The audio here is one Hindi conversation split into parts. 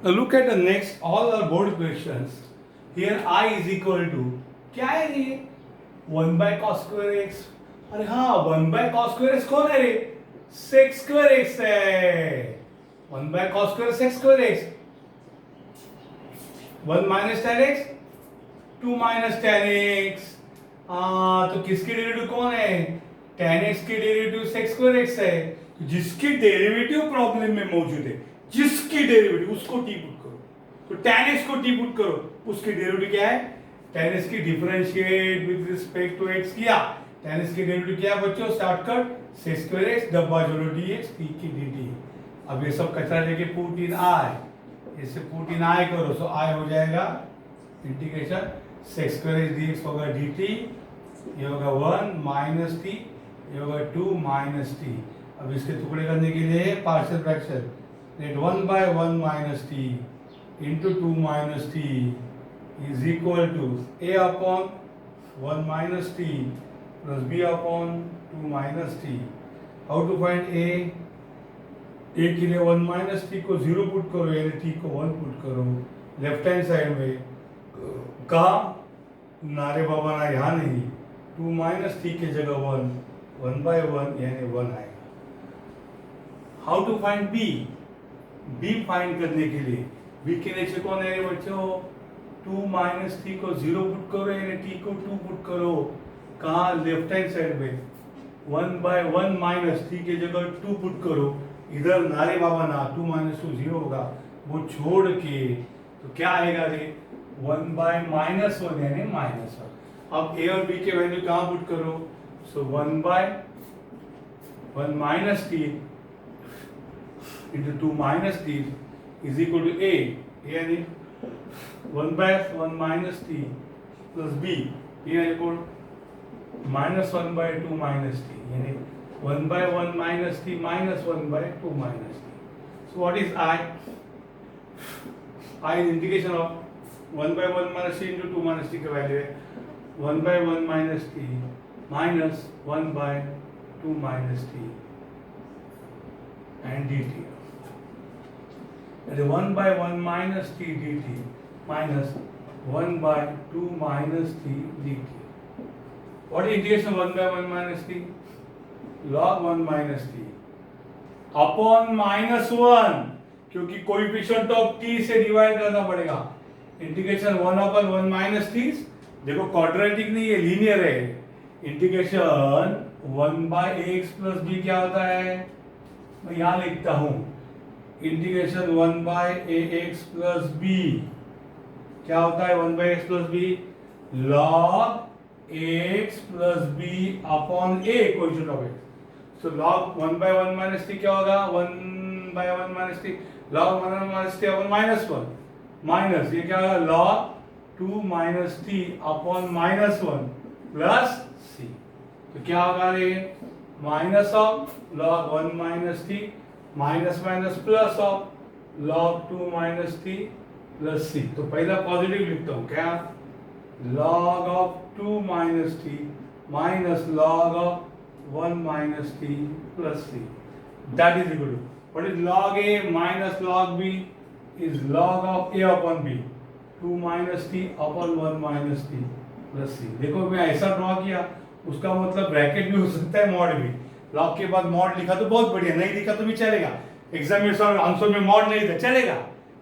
Now look at the next, all our board questions. Here I is equal to, क्या है ये? 1 by cos square x. अरे हाँ, 1 by cos square x कौन है रे? sec square x है. 1 by cos square sec square x. 1 minus tan x, 2 minus tan x. तो किसकी डेरिवेटिव कौन है? tan x की डेरिवेटिव sec square x है. जिसकी डेरिवेटिव प्रॉब्लम में मौजूद है, जिसकी डेरिवेटिव उसको टी पुट करो. तो tan x को टी पुट करो, उसकी डेरिवेटिव क्या है? tan x की differentiate with respect to x किया. tan x की डेरिवेटिव क्या है बच्चों? शॉर्टकट sec square x डब्बा जोड़ो dx t की dt. अब ये सब कचरा लेके पुट इन i, इसे पुट इन i करो, सो i हो जाएगा integration sec square x dx होगा dt, ये होगा 1 माइनस t, ये होगा 2 माइनस t. अब इसके टुकड़े करने के लिए partial fraction, let 1 by 1 minus T into 2 minus T is equal to a upon 1 minus T plus b upon 2 minus T. How to find a? a के लिए 1 माइनस टी को 0 पुट करो, यानी t को 1 पुट करो. लेफ्ट हैंड साइड में कहा नारे बाबा ना, यहाँ नहीं, 2 माइनस टी के जगह 1 बाय 1 यानी 1 आएगा. How to find b? b find करने के लिए b के नीचे कौन है बच्चों? 2 माइनस टी को 0 पुट करो, यानी t को 2 पुट करो. कहाँ? लेफ्ट हैंड साइड में 1 बाय 1 माइनस टी के जगह 2 पुट करो. इधर नारे बाबा ना, 2 माइनस 2 0 होगा, वो छोड़ के तो क्या आएगा रे? 1 बाय माइनस 1 यानी माइनस 1. अब a और b के वैल्यू कहाँ पुट करो? So 1 by 1 minus t into 2 minus t is equal to a यानी 1 by 1 minus t plus b यानी equal minus 1 by 2 minus t यानी 1 by 1 minus t minus 1 by 2 minus t. So what is I? I is integration of 1 by 1 minus t into 2 minus t का वैल्यू है 1 by 1 minus t minus 1 by 2 minus t and dt. 1 by 1 minus t dt minus 1 by 2 minus t dt. What is integration of 1 by 1 minus t? Log 1 minus t upon minus 1, क्योंकि कोएफिशिएंट ऑफ t से डिवाइड करना पड़ेगा. इंटीग्रेशन 1 upon 1 minus t, देखो क्वाड्रेटिक नहीं है, लीनियर है. Integration 1 by ax plus b क्या होता है? मैं यहाँ लिखता हूँ integration 1 by a x plus b क्या होता है? 1 by x plus b log x plus b upon a coefficient of x. So log 1 by 1 minus t क्या होगा? 1 by 1 minus t log 1 minus t upon minus 1 minus ये क्या होगा? Log 2 minus t upon minus 1 plus c. तो क्या होगा रे? Minus of log 1 minus t minus minus plus of log 2 minus T plus c. तो पहला पॉजिटिव लिखता हूँ क्या? Log of 2 minus t minus log of 1 minus T plus c. That is equal to what is log a minus log b is log of a upon b 2 minus t upon 1 minus T plus c. देखो मैं ऐसा ड्रॉ किया, उसका मतलब ब्रैकेट भी हो सकता है, मॉड भी. लॉग के बाद मॉड लिखा तो बहुत बढ़िया, नहीं लिखा तो भी चलेगा. एग्जामिनेशन आंसर में मॉड नहीं था, चलेगा,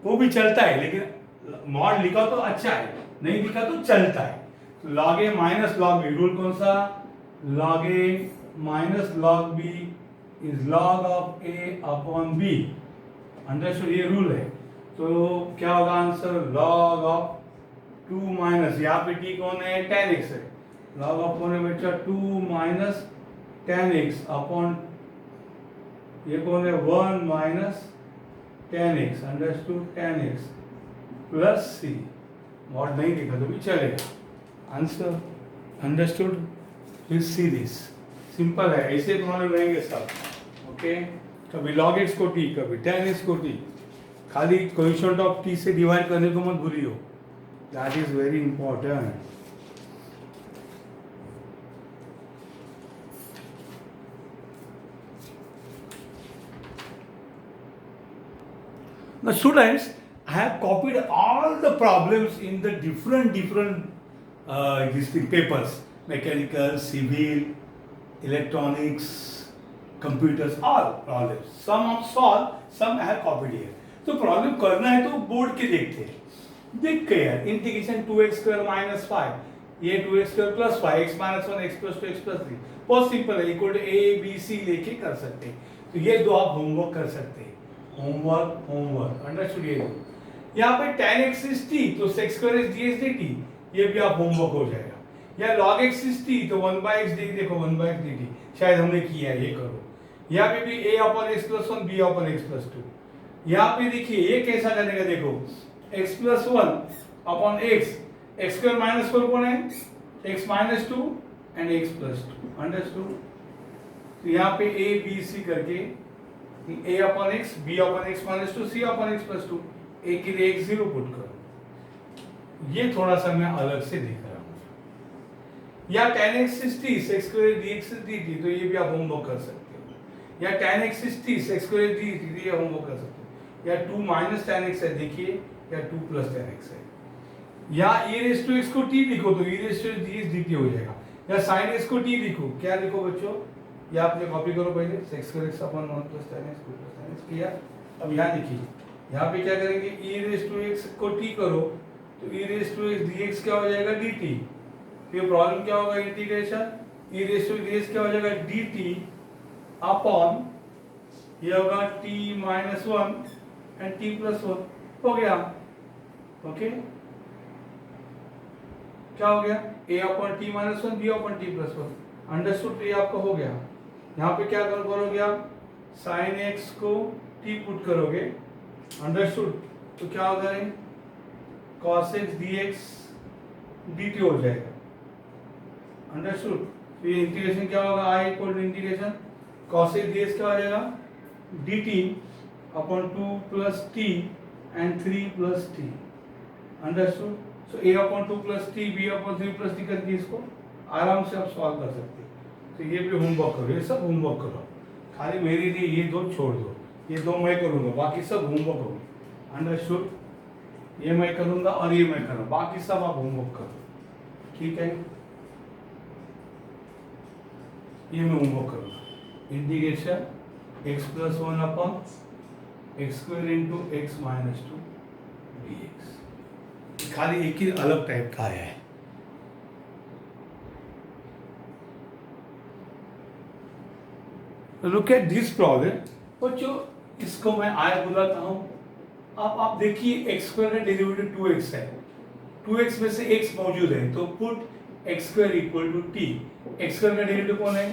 वो भी चलता है, लेकिन मॉड लिखा तो अच्छा है, नहीं लिखा तो चलता है. Log a minus log b, rule कौन सा? Log a minus log b is log of a upon b. Understood? ये रूल है. तो क्या होगा आंसर? लॉग ऑफ 2 माइनस, यहाँ पे टी कौन है? tan x है. लॉग ऑफ कौन है बच्चा? 2 माइनस tan x अपॉन ये कौन है? 1 minus tan x. Understood? tan x plus c. Mod नहीं लिखा तो भी चलेगा. Answer understood? Please see this. Simple है, ऐसे तुम्हारे रहेंगे सब. ओके, कभी log x को t, कभी tan x को t. खाली कोएफिशिएंट ऑफ t से डिवाइड करने को मत भूलियो. That is very important. Now students, I have copied all the problems in the different these papers, mechanical, civil, electronics, computers, all problems. Some have solved, some I have copied here. तो प्रॉब्लम करना है तो बोर्ड के देखते हैं, देख के यार इंटीग्रेशन 2x स्क्वायर माइनस 5 ये 2x square plus 5 x minus 1 x plus 2 x plus 3 बहुत सिंपल है, equal to a b c लेके कर सकते हैं. तो ये दो आप होमवर्क कर सकते हैं, होमवर्क अंडरस्टूड. ये दो यहाँ पे tan x is t तो sec square x dx dt ये भी आप होमवर्क हो जाएगा. या log x is t तो 1 by x dt देखो 1 by x dt शायद हमने किया है, ये करो. यहाँ पे भी a upon x plus 1 b upon x plus 2. यहाँ पे देखिए ये कैसा करेगा, देखो x plus 1 upon x square minus 4 कौन है, x minus 2 and x plus 2. Understood. तो यहाँ पे a b c करके a upon x b upon x minus 2 c upon x plus 2 a के लिए x 0 पुट करो. ये थोड़ा सा मैं अलग से दिख रहा हूँ. या tan x is t sec square dx dt तो ये भी आप होमवर्क कर सकते हो. या tan x is t sec square dt ये होमवर्क कर सकते हो. या 2 minus tan x है देखिए, या 2 plus tan x है. या e raised to x को t लिखो तो e raised to dx dt हो जाएगा. या sin x को t लिखो, क्या लिखो बच्चों, ये आपने कॉपी करो पहले, sec square x upon 1 plus tan x 2 plus tan x किया. अब यहाँ देखिए, यहाँ पे क्या करेंगे, e raised to x को t करो तो e raised to x dx क्या हो जाएगा dt. ये प्रॉब्लम क्या होगा, integration e raised to dx क्या हो जाएगा dt अपॉन ये होगा t minus 1 and t plus 1 हो गया. ओके क्या हो गया, a upon t minus 1 b upon t plus 1. Understood. ये आपका हो गया. यहाँ पे क्या करोगे आप, sin x को t पुट करोगे. अंडरस्टूड. तो क्या होगा, cos x dx dt हो जाएगा. अंडरस्टूड. तो ये इंटीग्रेशन क्या होगा, i equal to integration cos x dx क्या हो जाएगा dt upon 2 plus t and 3 plus t. Understood. So a upon 2 plus t b upon 3 plus t करके इसको आराम से आप सॉल्व कर सकते हैं. तो ये भी होमवर्क करो, ये सब होमवर्क करो. खाली मेरे लिए ये दो छोड़ दो, ये दो मैं करूँगा, बाकी सब होमवर्क होगा. अंडरस्टूड. ये मैं करूँगा और ये मैं करूँगा, बाकी सब आप होमवर्क करो. ठीक है, ये मैं होमवर्क करूँगा. Integration x plus 1 upon x square into x minus 2 dx. खाली एक ही अलग टाइप का आया है. Look at this problem. बच्चों इसको मैं आय बुलाता हूं. आप देखिए x स्क्वायर का डेरिवेटिव 2x है, 2x में से x मौजूद है तो put x square equal to t. x square का डेरिवेटिव कौन है,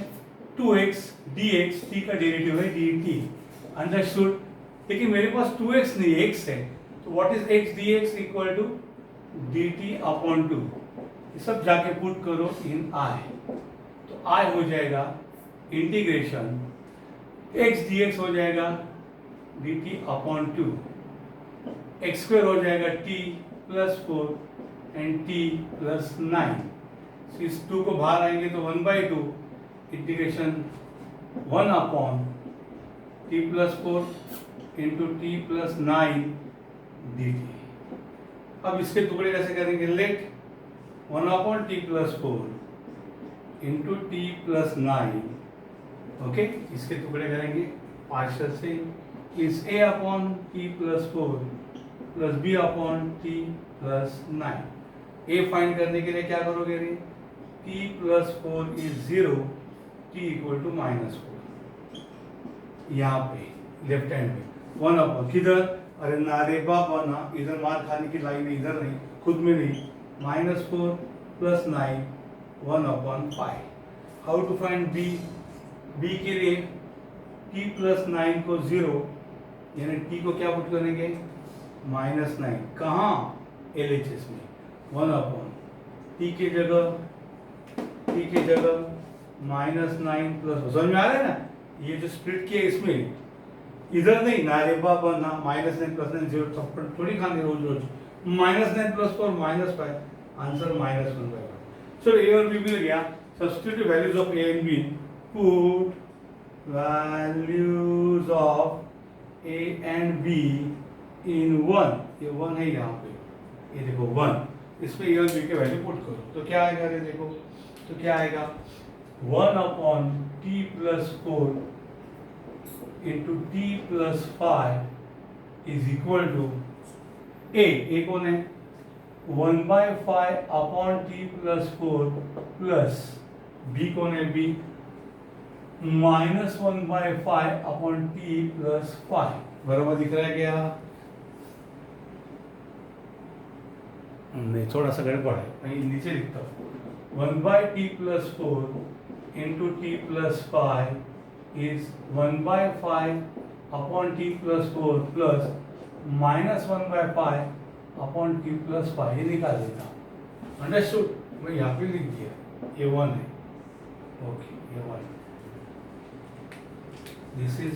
2x dx, t का डेरिवेटिव है dt. अंडरस्टूड. लेकिन मेरे पास 2x नहीं x है, तो what is x dx equal to dt upon 2. ये सब जाके पुट करो इन i. तो i हो जाएगा इंटीग्रेशन x dx हो जाएगा dt अपॉन 2. x स्क्वायर हो जाएगा t plus 4 and t plus 9. इस 2 को बाहर आएंगे तो 1/2 integration 1 upon t plus 4 into t plus 9 dt. अब इसके टुकड़े कैसे करेंगे, let 1 upon t plus 4 into t plus 9. Okay, इसके टुकड़े करेंगे पार्शियल से. इस a upon t plus 4 plus b upon t plus 9. a find करने के लिए क्या करोगे, t plus 4 is 0, t equal to -4. यहाँ पे लेफ्ट हैंड में 1 अपॉन किधर, अरे नारे बाबा ना, इधर मार खाने की लाइन है, इधर नहीं, खुद में नहीं. -4 plus 9 1 upon 5. How to find b. b के लिए t प्लस 9 को 0 यानी t को क्या पुट करेंगे -9. कहाँ, LHS में 1 अपॉन t के जगह -9 प्लस, समझ में आ रहा है ना. ये जो स्प्लिट किया इसमें इधर नहीं, ना रे बाबा ना, -9 प्लस 9 0 थप्पड़ थोड़ी खाने रोज रोज. -9 प्लस 4 -5, आंसर -1/1. सो a और b मिल गया. Substitute values of a and b. Put values of a and b इन 1, ये 1 है यहाँ पे, ये देखो 1, इसमें ए और बी के वैल्यू पुट करो तो क्या आएगा, ये देखो तो क्या आएगा 1/t+4 into t+5 is equal to a कौन है 1/5/t+4 प्लस बी कौन है बी -1/5/t+5 बराबर दिख रहा है क्या? नहीं, थोड़ा सा गड़बड़ है, मैं नीचे लिखता हूँ 1/t+4 into t+5 is 1/5/t+4 plus -1/5/t+5, ये निकाल देता हूँ। अंडरस्टूड? मैं यहाँ पे लिख दिया, ये 1 है, ओके, ये 1, this is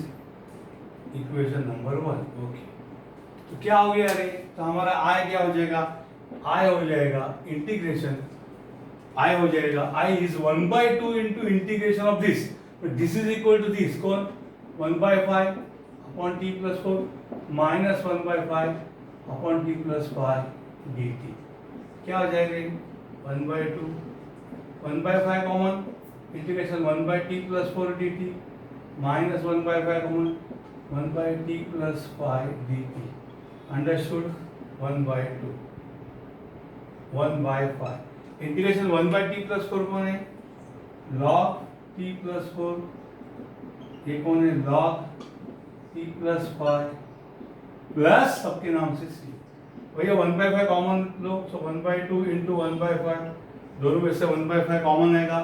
equation number 1, okay. तो क्या हो गया रे, तो हमारा आई क्या हो जाएगा, आई हो जाएगा इंटीग्रेशन, आई हो जाएगा I is 1/2 into integration of this, this is equal to this, कौन 1/5/t+4 -1/5/t+5 dt, क्या हो जाएगा 1/2, 1/5 common, integration 1/t+4 dt -1/5 common 1/t+5 dt, understood 1/2 1/5 integration 1/t+4 कौन है log t+4, ये कौन है log t+5 प्लस सबके नाम से c, भैया 1/5 कॉमन लो, सो 1/2 इंटू 1/5, दोनों में से 1/5 कॉमन आएगा,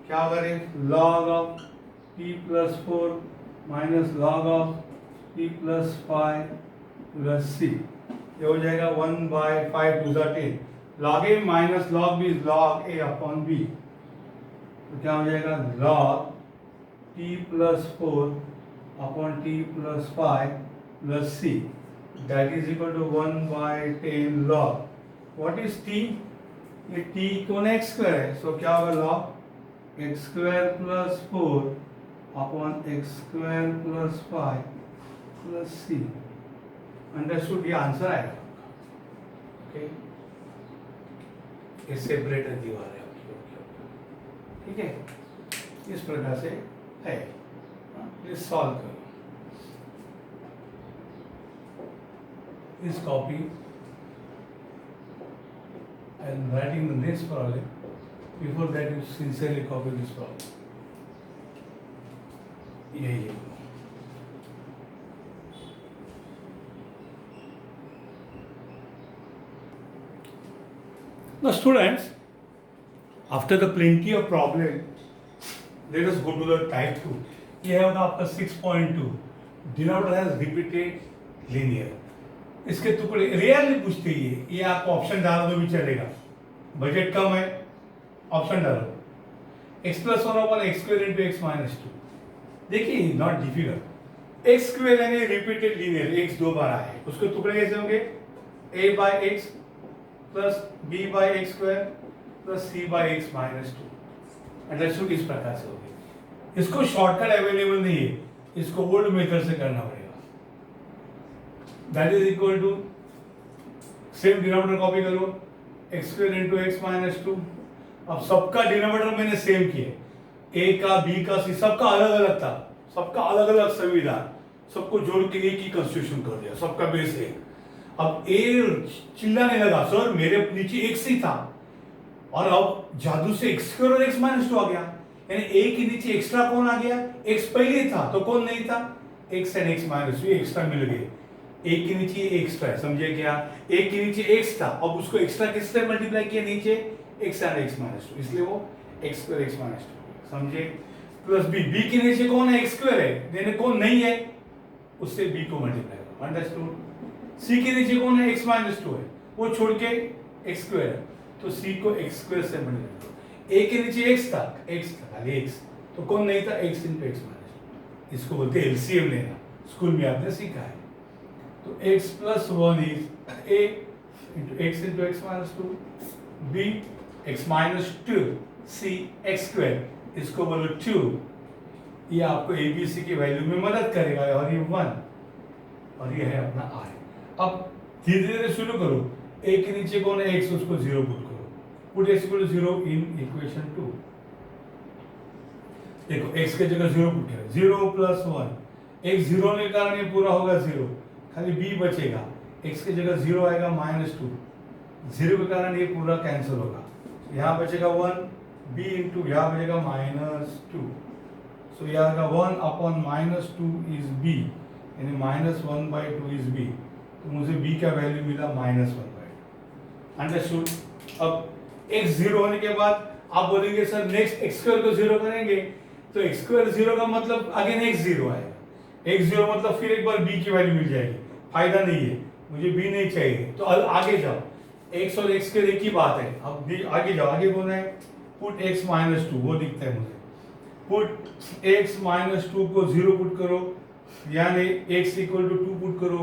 क्या होगा रे log of t+4 minus log of t+5 plus c, ये हो जाएगा 1/5 2 10, log a minus log b is log a upon b, तो क्या हो जाएगा log t+4 upon t+5 plus c, that is equal to 1/10 log, what is t, ये t कौन है x स्क्वायर है, सो क्या होगा log x² + 4 upon x² + 5 plus c, understood? ये आंसर आएगा, ओके, ये सेपरेटर दीवार है आपकी, ठीक है, इस प्रकार से है, प्लीज सॉल्व करो इस copy, I am writing the next problem, before that you sincerely copy this problem, यही है। Now students, after the plenty of problem, let us go to the type 2. ये है आपका 6.2, denominator has repeated linear, इसके टुकड़े रेयरली पूछते ही है, ये आपको ऑप्शन डालो तो भी चलेगा, बजट कम है, ऑप्शन डालो x+1/x² इंटू x - 2, देखिए नॉट डिफिकल्ट, x² यानी रिपीटेड लीनियर, x 2 बार आए, उसके टुकड़े कैसे होंगे a/x plus b/x² plus c/x - 2, understood? इस प्रकार से होगी, इसको शॉर्टकट अवेलेबल नहीं है, इसको ओल्ड मेथड से करना पड़ेगा, that is equal to same denominator copy करो x² इंटू x - 2, अब सबका डिनोमिनेटर मैंने सेम किया, a का b का c सबका अलग अलग था, सबका अलग अलग संविधान, सबको जोड़ के एक ही कॉन्स्टिट्यूशन कर दिया, सबका बेस एक, अब ए चिल्लाने लगा सर मेरे नीचे x ही था, और अब जादू से x² और x - 2 आ गया, यानी a के नीचे एक्स्ट्रा कौन आ गया, x पहले था तो कौन नहीं था, x एंड x - 2 एक्स्ट्रा मिल गए, a के नीचे एक्स्ट्रा है, समझे क्या, a के नीचे x था, अब उसको एक्स्ट्रा किससे मल्टीप्लाई किया नीचे x एंड x - 2, इसलिए वो x² x - 2, समझे, प्लस b के नीचे कौन है x² है, यानी कौन नहीं है उससे b को मल्टीप्लाई करो, अंडरस्टूड? c के नीचे कौन है x - 2 है, वो छोड़ के x² है, तो c को x² से मल्टीप्लाई करो, a के नीचे x था खाली x, तो कौन नहीं था x इंटू x - 2, इसको बोलते हैं एलसीएम लेना, स्कूल में आपने सीखा है, तो x + 1 is a into x into x - 2, b x - 2, c x², इसको बोलो 2, ये आपको abc की वैल्यू में मदद करेगा, और ये 1 और ये है अपना r। अब धीरे धीरे शुरू करो, a के नीचे कौन है x, उसको 0 पुट करो, put x equal to 0 in equation 2। देखो x के जगह 0 पुट किया, 0 प्लस 1, x 0 होने के कारण ये पूरा होगा 0, खाली b बचेगा, x के जगह 0 आएगा -2, 0 के कारण ये पूरा कैंसिल होगा, यहाँ बचेगा 1, b इंटू यहाँ बचेगा -2, सो यहाँ का 1 अपॉन -2 इज b, यानी -1/2 इज b, तो मुझे b का वैल्यू मिला -1/2। अंडरस्टूड। अब x 0 होने के बाद आप बोलेंगे सर नेक्स्ट x स्क्वायर को 0 करेंगे, तो x स्क्वायर 0 का मतलब अगेन x 0 आएगा, x 0 मतलब फिर एक बार b की वैल्यू मिल जाएगी, फायदा नहीं है, मुझे b नहीं चाहिए, तो आगे जाओ, x और x के एक ही बात है, अब आगे जाओ, आगे बोलना है पुट x -2, वो दिखता है मुझे, पुट x -2 को 0 पुट करो, यानी x इक्वल टू 2 पुट करो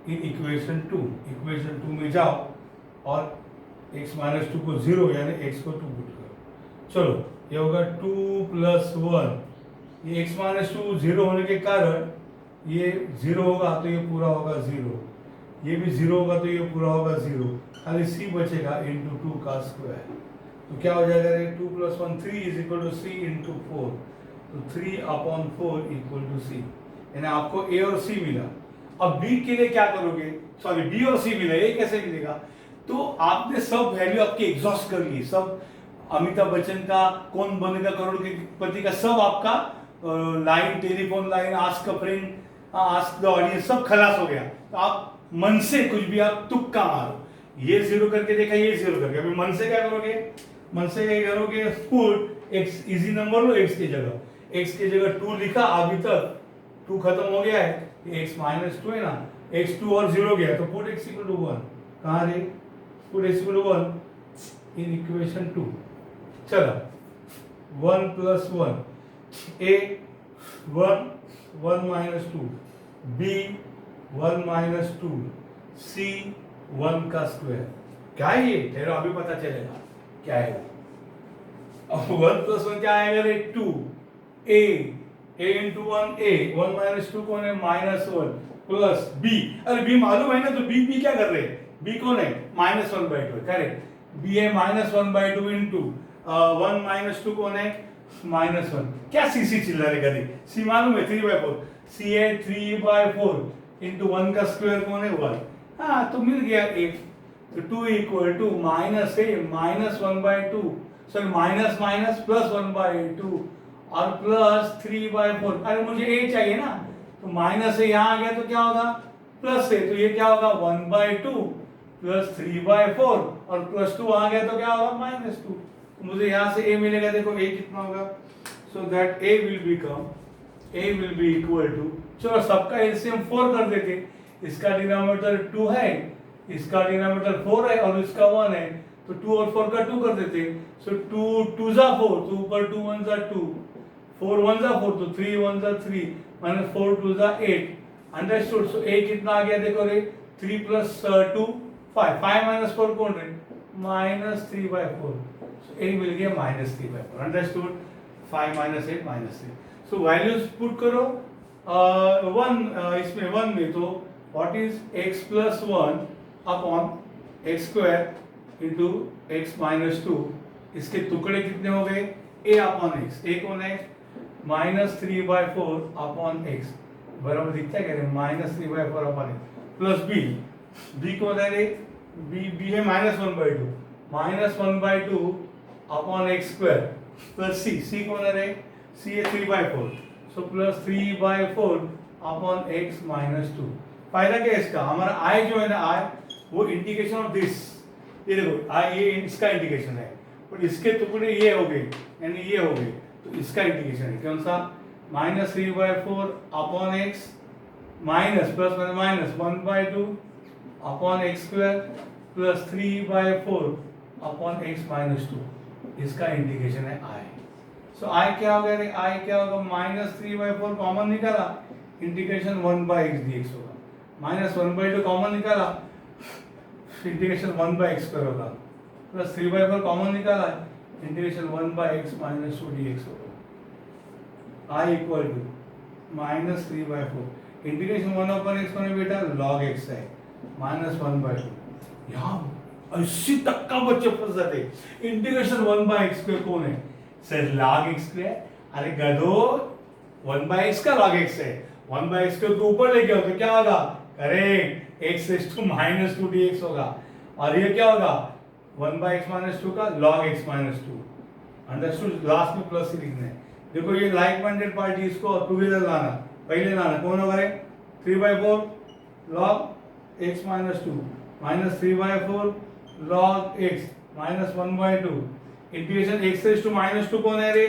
इन इक्वेशन 2, इक्वेशन 2 में जाओ और x -2 को 0 यानी x को 2 पुट करो, चलो ये होगा 2 + 1, ये x -2 0 होने के कारण ये 0 होगा तो ये पूरा होगा 0, ये भी 0 होगा तो ये पूरा होगा 0, खाली c बचेगा इंटू 2 का स्क्वायर, तो क्या हो जाएगा 2 + 1 3 is equal to c into 4, तो 3/4 इक्वल टू c, यानी आपको a और c मिला। अब b के लिए क्या करोगे, सॉरी b और c मिला, ये कैसे मिलेगा, तो आपने सब वैल्यू आपकी एग्जॉस्ट कर ली, सब अमिताभ बच्चन का कौन बनेगा करोड़पति का सब आपका line, telephone line, ask a friend, ask the audience, सब खलास हो गया, तो आप मन से कुछ भी आप तुक्का मारो, ये 0 करके देखा, ये 0 करके, अभी मन से क्या करोगे, मन से क्या करोगे, पुट x इजी नंबर लो, x की जगह 2 लिखा, अभी तक 2 खत्म हो गया है, ये x -2 है ना, x 2 और 0 गया, तो पुट x इक्वल टू 1, कहाँ रे, put x equal to 1 in equation 2, चलो 1 + 1, a 1 1 - 2, b 1 - 2, c 1 का स्क्वायर, क्या है ये, तेरा अभी पता चलेगा क्या है। अब 1 + 1 क्या आएगा रे, 2, a into 1 a, 1 - 2 कौन है, -1 प्लस b, अरे b मालूम है ना, तो b क्या कर रहे हैं, b कौन है, -1/2, करेक्ट, b है -1/2 इंटू 1 - 2 कौन है, -1, क्या c चिल्ला रहे गधे, c मालूम है 3/4, c है 3/4 इंटू 1 का स्क्वायर कौन है 1, हाँ तो मिल गया 1, तो 2 इक्वल टू माइनस है -1/2, सॉरी माइनस प्लस 1/2 और प्लस 3/4, अरे मुझे a चाहिए ना, तो माइनस से यहाँ आ गया तो क्या होगा, प्लस से, तो ये क्या होगा 1/2 प्लस 3/4 और प्लस 2 आ गया तो क्या होगा -2, तो मुझे यहाँ से a मिलेगा, देखो a कितना होगा, so that a will be equal to, चलो सबका एलसीएम 4 कर देते, इसका डिनोमिनेटर 2 है, इसका डिनोमिनेटर 4 है और इसका 1 है, तो 2 और 4 का 2 कर देते, सो 2 2 जा 4, तो ऊपर 2 1 जा 2, 4 1 जा 4, तो 3 1 जा 3, माइनस 4 2 जा 8, अंडरस्टूड। सो a कितना आ गया देखो रे, 3 + 2 5, 5 - 4 कौन है, -3/4, सो a मिल गया -3/4, अंडरस्टूड, 5 - 8 -3, सो वैल्यूज पुट करो 1 इसमें 1 में, तो what is x + 1 upon x² into x - 2, इसके टुकड़े कितने हो गए, a अपॉन x, a कौन है -3/4 अपॉन x, बराबर दिखता है क्या, -3/4 अपॉन x, प्लस b कौन है रे, b है -1/2, -1/2 अपॉन x² प्लस c कौन है रे, c है 3/4, सो प्लस 3/4 अपॉन x - 2, फायदा क्या है इसका, हमारा i जो है ना, i वो इंडिकेशन ऑफ दिस, ये देखो i ये इसका इंडिकेशन है, और इसके टुकड़े ये हो गए यानी ये हो गए, तो इसका इंडिकेशन है कौन सा, -3/4 upon x minus plus minus 1/2 upon x² plus 3/4 upon x - 2, इसका इंडिकेशन है i, सो i क्या हो गया, i क्या होगा, -3/4 कॉमन निकाला, इंटीग्रेशन 1/x dx होगा, -1/2 कॉमन निकाला, इंटीग्रेशन 1/x² होगा, प्लस 3/4 कॉमन निकाला, इंटीग्रेशन 1/x - 2 dx होगा, i equal to -3/4, integration 1/x होने बेटा log x है, मायनस 1/2. यहाँ 80% बच्चे फंस जाते. इंटिग्रेशन 1/x² कोण आहे? Sir log x². अरे गधो 1/x का log x है. 1/x² को ऊपर लेके आओ तो क्या होगा? Correct, x raise to minus 2 dx होगा. और ये क्या होगा? 1/x माइनस 2 का log x minus 2. Understood? Last में प्लस ही लिखना है. देखो ये लाइक माइंडेड पार्टी, इसको टुगेदर लाना. पहले लाना कौन होगा रे? 3/4 log x minus 2 minus 3/4 log x minus 1/2 integration x raise to minus 2 कौन है रे?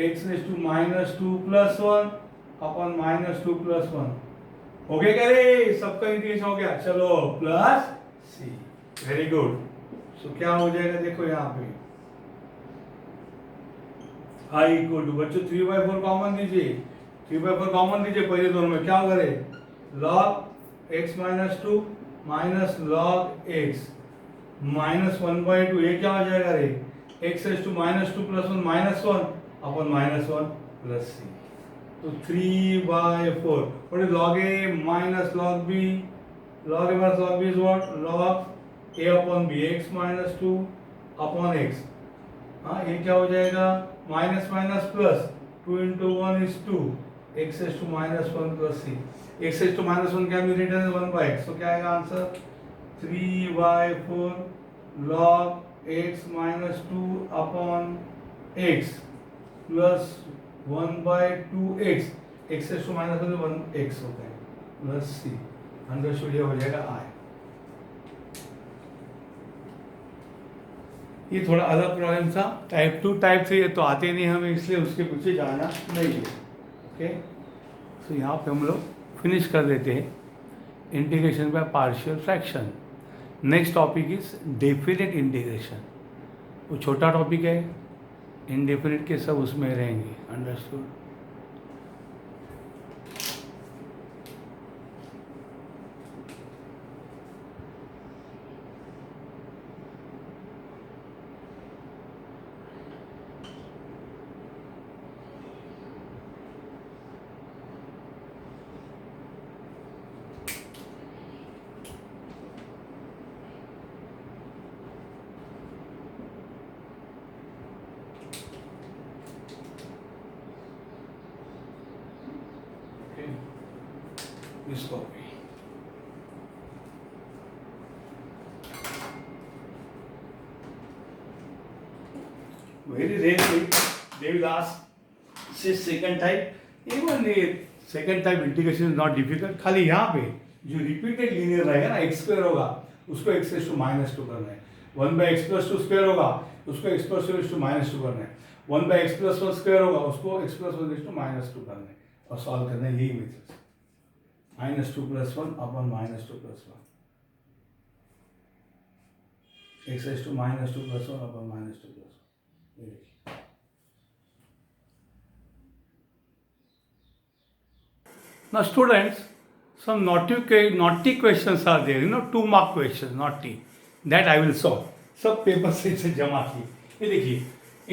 x raise to minus 2 plus 1 upon minus 2 plus 1. हो गया क्या रे? सबका इंटीग्रेशन हो गया. चलो plus c. Very good. So क्या हो जाएगा? देखो यहाँ पे i इक्वल टू, बच्चों 3/4 कॉमन दीजिए. 3/4 कॉमन दीजिए पहले दोनों में. क्या होगा रे? log x minus 2 minus log x minus 1/2. ये क्या हो जाएगा रे? x raise to minus 2 plus 1 minus 1 upon minus 1 plus c. तो 3/4. what is log a minus log b? log a minus log b is what? log a upon b, x minus 2 upon x. हाँ, ये क्या हो जाएगा? Minus minus plus 2 into 1 is 2. x raise to minus 1 plus c. x raise to minus 1 क्या मिल रहा है? 1/x. तो क्या आएगा answer? 3/4 log x minus 2 upon x plus 1/2x. x raise to minus 1x होता है प्लस c. अंडरस्टूड? ये हो जाएगा i. ये थोड़ा अलग प्रॉब्लम था. टाइप 2 टाइप 3 तो आते नहीं हमें, इसलिए उसके पीछे जाना नहीं है. ओके, तो यहाँ पे हम लोग फिनिश कर देते हैं integration by partial fraction. Next topic is definite integration. वो छोटा टॉपिक है, इंडेफिनिट के सब उसमें रहेंगे. Understood? This copy. Very rarely they will ask, say second type. Even the second type integration is not difficult. खाली यहाँ पे जो repeated linear रहेगा ना, x² होगा, उसको x रेज़ टू माइनस 2 करना है. 1/x प्लस 2 स्क्वायर होगा, उसको x plus 2 raise to minus 2 करना है. 1/x प्लस 1 स्क्वायर होगा, उसको x plus 1 raise to minus 2 करना है. और सॉल्व करना है. यही method -2 + 1 upon -2 + 1. x raised to -2 + 1 upon -2 + 1. Now students, some naughty questions are there, 2 mark questions, naughty. That I will solve. सब पेपर से जमा किए. ये देखिए,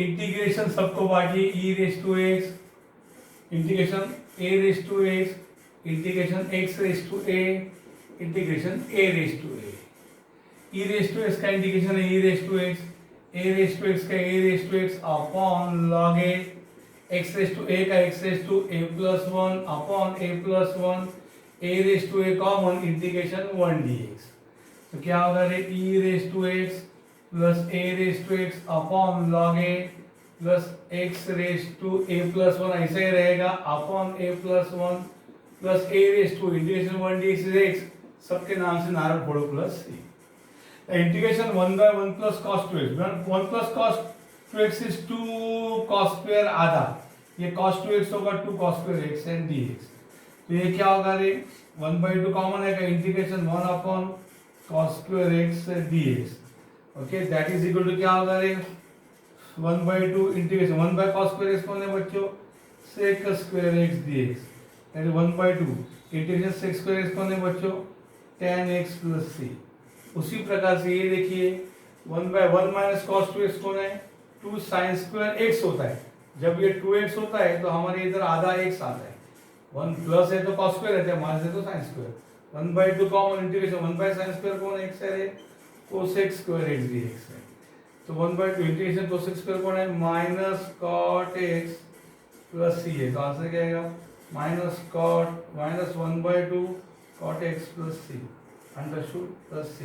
इंटीग्रेशन सबको बांटिए. e raised to x, integration a raised to x, integration x raise to a, integration a raise to a. e raise to x का इंटीग्रेशन है e raise to x, a raise to x का a raise to x upon log a, x raise to a का x raise to a plus 1 upon a plus 1, a raise to a common, integration 1 dx. तो क्या होगा रे? e raise to x plus a raise to x upon log a plus x raise to a plus 1 ऐसे ही रहेगा upon a plus 1 plus a raise to integration 1 dx is x. सबके नाम से नारळ फोड़ो plus c. Integration 1/1 plus cos 2x. 1 plus cos 2x is 2 cos square आधा. ये cos 2x होगा 2 cos square x and dx. तो ये क्या होगा रे? 1/2 कॉमन है का integration 1 upon cos square x dx. Okay, that is equal to क्या होगा रे? 1/2 integration 1 by cos square x कौन है बच्चों? sec square x dx. 1/2 integration sec square x कौन है बच्चों? tan x plus c. उसी प्रकार से ये देखिए 1/1 माइनस cos 2x कौन है? 2 sin स्क्वायर x होता है. जब ये 2x होता है तो हमारे इधर आधा x आता है. 1 प्लस है तो cos स्क्वायर रहता है, माइनस है तो sin square. 1/2 common, integration 1/sin² कौन है, x है, cos² x dx है। तो 1/2 इंटीग्रेशन cos² कौन है, minus cot x plus c है। तो आंसर क्या आएगा, -1/2 cot x plus c understood plus c,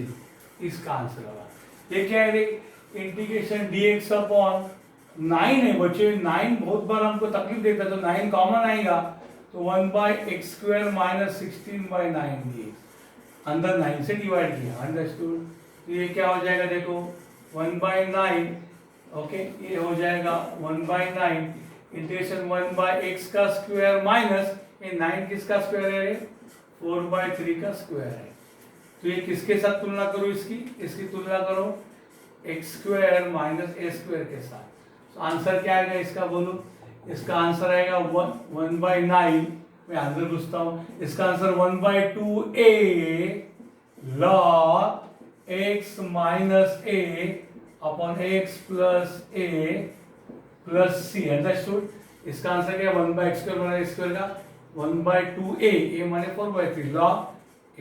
इसका आंसर होगा। ये क्या है, इंटीग्रेशन dx अपॉन 9 है बच्चे, 9 बहुत बार हमको तकलीफ देता है, तो 9 कॉमन आएगा तो 1/x² माइनस 16/9 dx, अंदर 9 से डिवाइड किया, अंडरस्टूड। तो ये क्या हो जाएगा, देखो 1/9, ओके, ये हो जाएगा 1/9 इंटीग्रेशन 1/x का स्क्वायर माइनस ये 9 किसका स्क्वायर है, 4/3 का स्क्वायर है। तो ये किसके साथ तुलना करो, इसकी तुलना करो x² माइनस a² के साथ। तो आंसर क्या आएगा इसका, बोलो, इसका आंसर आएगा 1/9, मैं आंसर पूछता हूँ, इसका answer 1/2a log x minus a upon x plus a plus c, understood. इसका आंसर क्या, 1/x² माइनस a² का 1/2a, a माने 4/3 log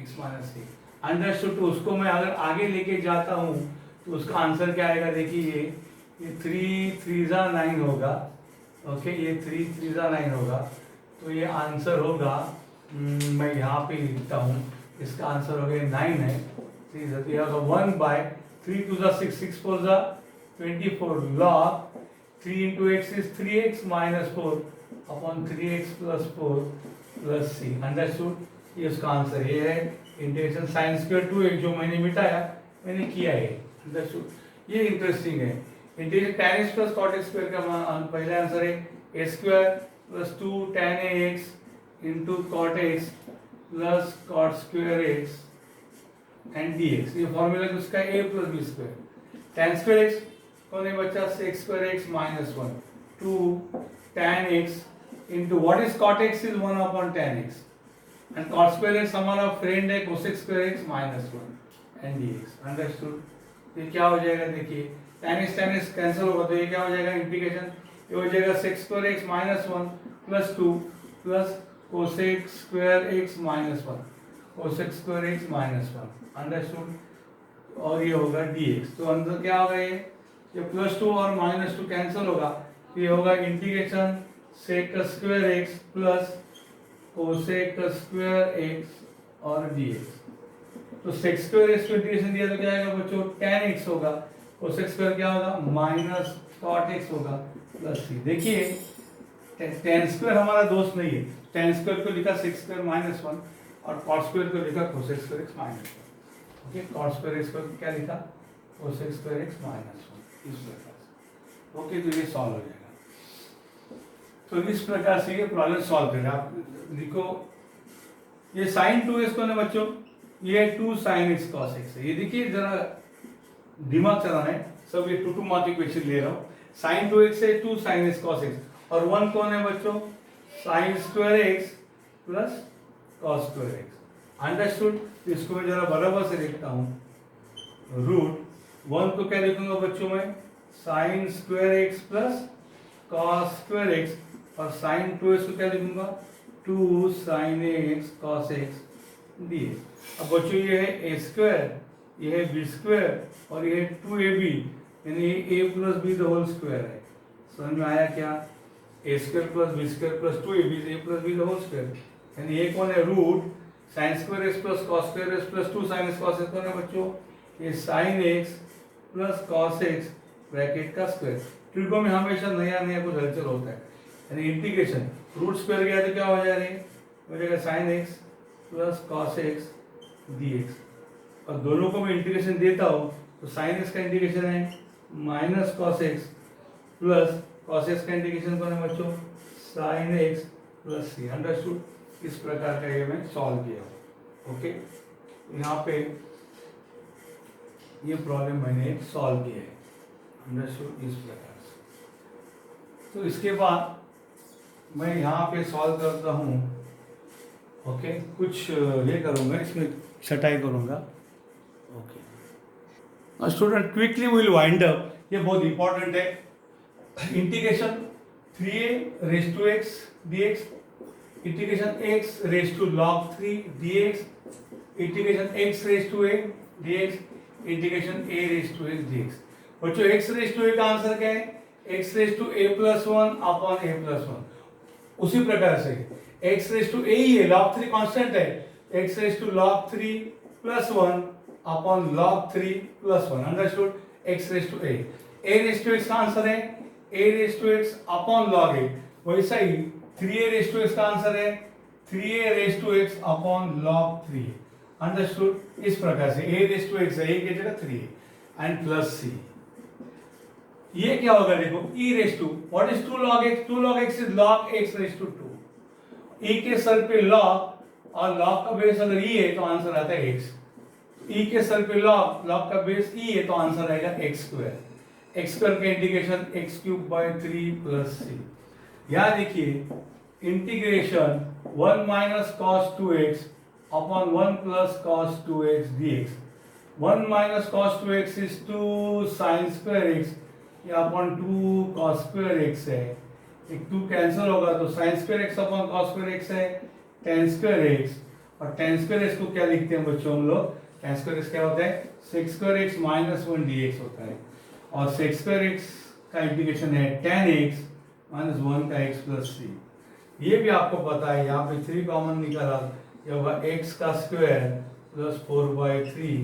x minus a, understood. तो उसको मैं अगर आगे लेके जाता हूँ तो उसका आंसर क्या आएगा, देखिए ये 3 3 9 होगा, ओके, ये 3 3 9 होगा। तो ये आंसर होगा, मैं यहाँ पे लिखता हूँ, इसका आंसर हो गया 9 है, 3 होगा 1/3 2 6 6 4 24 log 3 into x is 3x minus 4 upon 3x plus 4 plus c, understood. ये उसका आंसर ये है, इंटीग्रेशन sin² 2x जो मैंने मिटाया, मैंने किया है, अंडरस्टूड। ये इंटरेस्टिंग है, integration tan x plus cot x² का पहला आंसर है a² plus 2 tan x into cot x plus cot² x and dx। ये फॉर्मूला किसका है, a plus b², tan² x कौन है बच्चा, sec² x minus 1 2 tan x into what is cot x is 1 upon tan x and cot² x हमारा फ्रेंड है cosec² x minus 1 and dx, understood. ये क्या हो जाएगा, देखिए tan x कैंसिल होगा, तो ये क्या हो जाएगा, इंटीग्रेशन ये हो जाएगा sec² x minus 1 plus 2 plus cosec² x minus 1 cosec² x minus 1, understood. और ये होगा dx, तो अंदर क्या होगा, ये प्लस 2 और माइनस 2 कैंसिल होगा, तो ये होगा integration sec² x plus cosec² x और dx। तो sec² x को इंटीग्रेशन दिया तो क्या आएगा बच्चों, tan x होगा, cosec² क्या होगा, माइनस cot x होगा प्लस c। देखिए tan² हमारा दोस्त नहीं है, tan² को लिखा sec² माइनस 1 और cot² को लिखा cosec² x minus 1, okay, cot² x को क्या लिखा, cosec² x माइनस 1, इस प्रकार से, ओके। तो ये सॉल्व हो जाएगा। तो इस प्रकार से ये प्रॉब्लम सॉल्व करें। आप लिखो, ये sin 2x को ना बच्चों, ये 2 sin x cos x है। ये देखिए जरा दिमाग चलाना है, सब ये 2 मार्क इक्वेशन ले रहा हूँ। sin 2x है 2 sin x cos x और 1 कौन है बच्चों, sin² x plus cos² x, understood. इसको मैं जरा बराबर से लिखता हूँ, रूट 1 को क्या लिखूंगा बच्चों में, sin² x plus cos² x और sin 2x को क्या लिखूंगा, 2 sin x cos x dx। अब बच्चों ये है a², ये है b² और ये है 2ab, यानी ये a plus b the whole square है। समझ में आया क्या, a² plus b² plus 2ab a plus b the whole square, यानी ये कौन है, root sin² x plus cos² x plus 2 sin x cos x कौन है बच्चों, ये sin x plus cos x bracket का स्क्वायर। ट्रिको में हमेशा नया नया कुछ हलचल होता है, यानी इंटीग्रेशन रूट स्क्वायर गया तो क्या हो जाएगा sin x plus cos x dx, और दोनों को मैं इंटीग्रेशन देता हूँ तो sin x का इंटीग्रेशन है minus cos x plus cos x का इंटीग्रेशन कौन है बच्चों, sin x plus c, understood. इस प्रकार का ये मैं सॉल्व किया, ओके। यहाँ पे ये प्रॉब्लम मैंने सॉल्व किया है, अंडरस्टूड, इस प्रकार से। तो इसके बाद मैं यहाँ पे सॉल्व करता हूँ, ओके, कुछ ये करूँगा, इसमें छटाई करूँगा, okay. Student quickly will wind up, ये बहुत इंपॉर्टेंट है। Integration 3a raise to x dx, integration x raise to log 3 dx, integration x raise to a dx, integration a raise to x dx। बच्चों x रेज टू a का आंसर क्या है? x raise to a plus one upon a plus one. उसी प्रकार से x रेज टू a ही है, log 3 कांस्टेंट है, x raise to log 3 plus one upon log 3 plus one. Understood? x raise to a, a raise to x का आंसर है a raise to x upon log a। वैसा ही 3a रेज टू x का आंसर है 3a raise to x upon log 3। Understood? इस प्रकार से a रेज टू x है, a की जगह 3a एंड प्लस c। ये क्या होगा देखो, e raise to, what is 2 log x? 2 log x is log x raise to 2। e के सर पे log और log का बेस अगर e है तो आंसर आता है x। e के सर पे log का बेस e है तो आंसर आएगा x स्क्वायर। x स्क्वायर का integration x cube by 3 plus c। यहाँ देखिए integration 1 minus cos 2x upon 1 plus cos 2x dx। 1 minus cos 2x is 2 sine square x, या अपॉन 2 कॉस स्क्वायर x है। एक 2 कैंसिल होगा तो sine square x upon cos square x है tan स्क्वायर x, और tan स्क्वायर x को क्या लिखते हैं बच्चों हम लोग? tan स्क्वायर x क्या होता है? sec square x minus 1 dx होता है, और sec स्क्वायर x का इंटीग्रेशन है tan x माइनस 1 का x प्लस c। ये भी आपको पता है, यहाँ पे 3 कॉमन निकाला, ये होगा x का स्क्वायर प्लस 4/3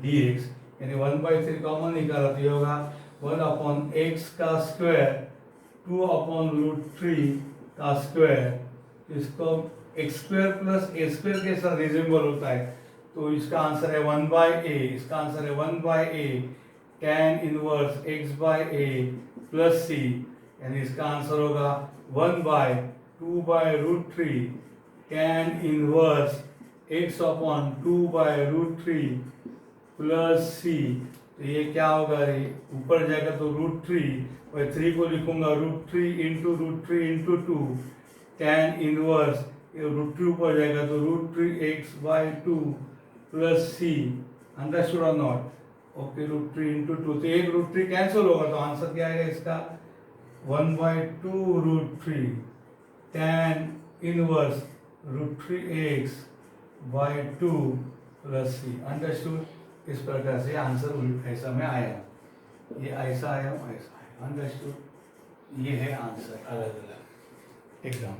dx, यानी 1/3 कॉमन निकाला तो ये होगा 1 अपॉन x का स्क्वायर 2 अपॉन रूट 3 का स्क्वायर। इसको x square plus a square के साथ रिजेंबल होता है, तो इसका आंसर है 1/a। इसका आंसर है 1/a tan inverse x by a plus c, यानी इसका आंसर होगा 1/2/√3 tan inverse x upon 2/√3 plus c। तो ये क्या होगा रे, ऊपर जाएगा तो √3 और 3 को लिखूंगा √3 इंटू √3 इंटू 2 tan इनवर्स, ये √3 ऊपर जाएगा तो √3x/2 प्लस c। अंडरस्टूड और नॉट? ओके, √3 इंटू 2, तो एक √3 कैंसिल होगा तो आंसर क्या आएगा इसका? 1/2√3 tan inverse √3x/2 plus c। Understood? इस प्रकार से आंसर ऐसा में आया, ये ऐसा आया, ऐसा आया। अंडरस्टूड? ये है आंसर अलग अलग एग्जाम।